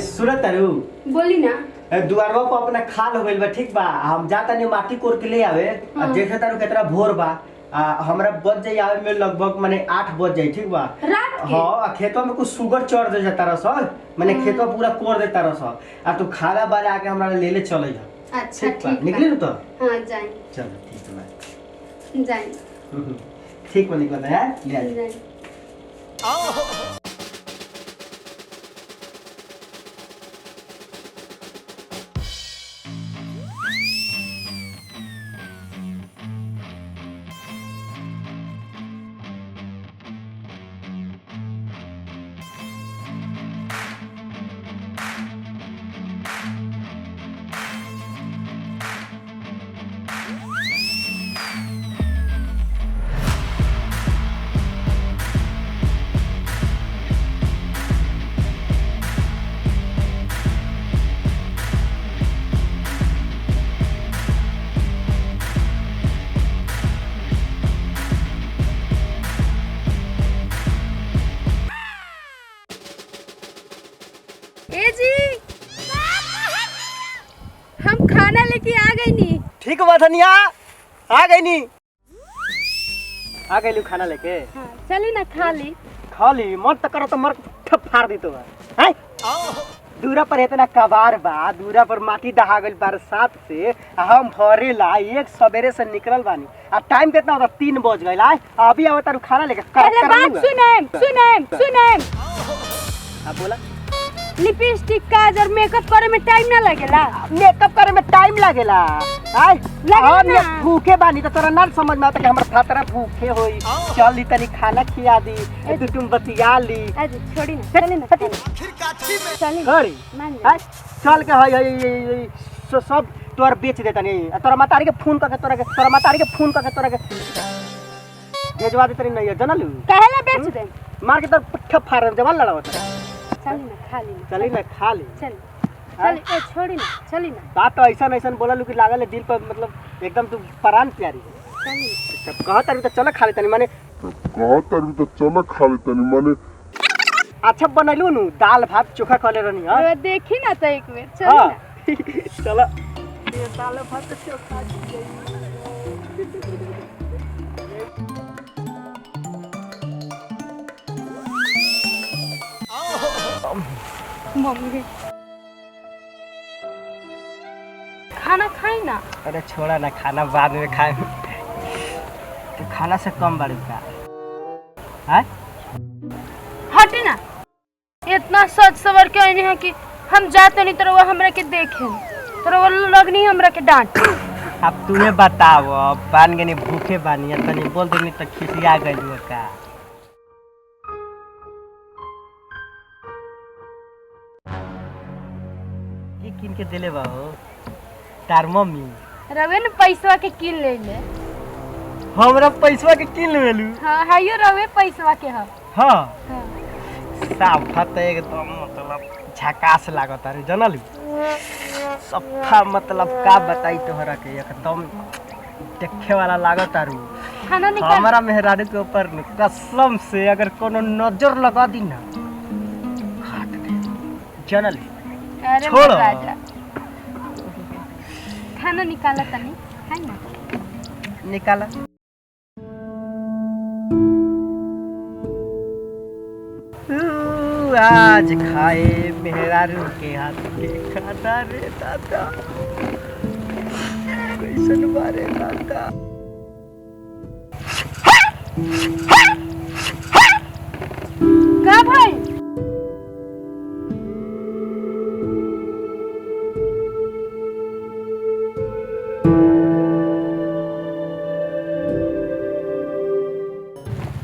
सुरत तारू बोली ना। दुआरवा पर अपना खाल हो गइल बा। ठीक बा, हम जाता नहीं माटी कोर के ले आवे। देखे तारू कितना भोर बा। हमरा बज जाई आवे में लगभग माने 8 बज जाई। ठीक बा, रात के हां खेतवा में कुछ सुगर चढ़ दे जाता रह सर, माने खेतवा पूरा कोर देता रह सर। आ तू खाला बारे आके हमरा ले ले चले जा। अच्छा ठीक बा, निकली न तो। हां जाई। चल ठीक बा, जाई। ठीक बा, निकलता है ले आ जाई। ए जी, हम खाना लेके आ गई नी। ठीक बा धनिया, आ गई नी। आ गई लू खाना लेके। हाँ, चली ना खा ली। खाली मन त करो तो मर ठप फाड़ दी तो है। दूरा पर इतना कबार बा, दूरा पर माटी दहा गइल बरसात से। हम भरे ला एक सवेरे से निकलल बानी। आ टाइम कितना होता 3 बज गइल। अभी आवत तारू खाना लेके। पहले बात सुने। हां बोला। लिपस्टिक काजर मेकअप करे में टाइम ना लगेला। मेकअप करे में टाइम लागेला। आय हम ये भूखे बानी तो तोरा ना समझ में आता कि हमर फातरा भूखे होई। चल ली तनी खाना खिया दी, तू तुम बतिया ली। अरे छोड़ी ना, चली ना। चली करी हाय चल के हाय सब तोर बेच देता नहीं। तोरा मातारी के फोन करके तोरा के भेजवा देतनी नहीं है जनलू। काहेला बेच दे? मार के तोर पुट्ठा फाड़ जवान लड़ावत। चली ना खा ली। चली ना खा ली। चली ए छोड़ी ना, चली ना। बात तो ऐसा बोला लू कि लागल है दिल पर, मतलब एकदम तू प्राण प्यारी है। चली कहत तारू तो चल खा लेतनी माने। अच्छा बनैलू नु दाल भात चोखा खले रहनी। हां तो देखी ना तो एक बेर चली ना। चल ये दाल भात चोखा मम्मी खाना खाई ना। अरे छोड़ा ना, खाना बाद में खाए। तो खाना से कम बड़ी का है। हटे ना, इतना सज सवर के आईने है कि हम जाते नहीं तो वो हमरा के देखे तो वो लगनी हमरा के डांट। अब तुम्हें बताओ, पान गनी भूखे बानी तनी बोल देनी तो खिसिया गई का। ये किन के देले बा हो तार मम्मी? रवे ने पैसवा के किन ले ले। हमरा पैसवा के किन लेलू? हां हायो रवे पैसवा के ह। हां हां साफा त एकदम मतलब झकास लागत रे जनलू। सफा मतलब का बताई तोहरा के एकदम देखे वाला लागत आरू। खाना निकाल। हमारा मेहरारू के ऊपर कसम से अगर कोनो नजर लगा दी ना काट दे जनलू। अरे छोड़ो। राजा खाना निकाला तनी है ना। निकाला आज खाए मेहरारू के हाथ के खाना रे दादा। कैसन बारे दादा। का भाई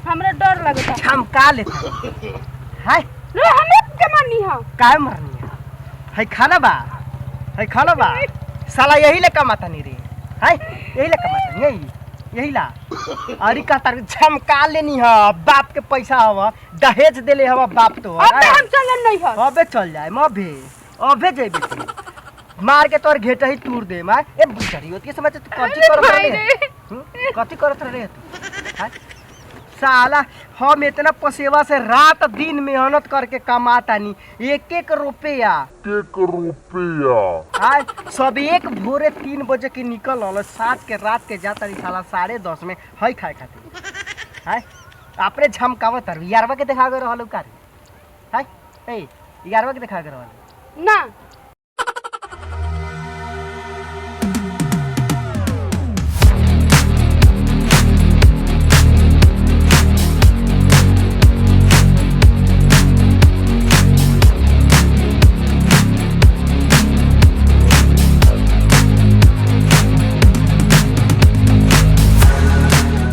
हमरा डर लगता। छमका लेता हाय रे हमरा के मानी ह। काय मरनी है खाना बा, है खाना बा। साला यही ले कमाता नहीं रे। हाय यही ले कमाता नहीं, यही ला। अरे का तार झमका लेनी है। बाप के पैसा हवा दहेज देले हवा बाप तो। अब हम चलन नहीं ह। अबे चल जाए अबे जेबे मार के तोर घेट ही तूर दे। मार ए बुझरी होती है समझ। तू कथि करत रे? कथि करत रे तू? हां साला हम इतना पसेवा से रात दिन मेहनत करके कमातानी 1-1 रुपया आज सब एक भोरे 3 बजे के निकल रहा 7 के रात के जाता साला 10:30 में हई खाए खातिर है अपने झमकावत यारवा के देखा गए रहल है यारवा के देखा गए रहल ना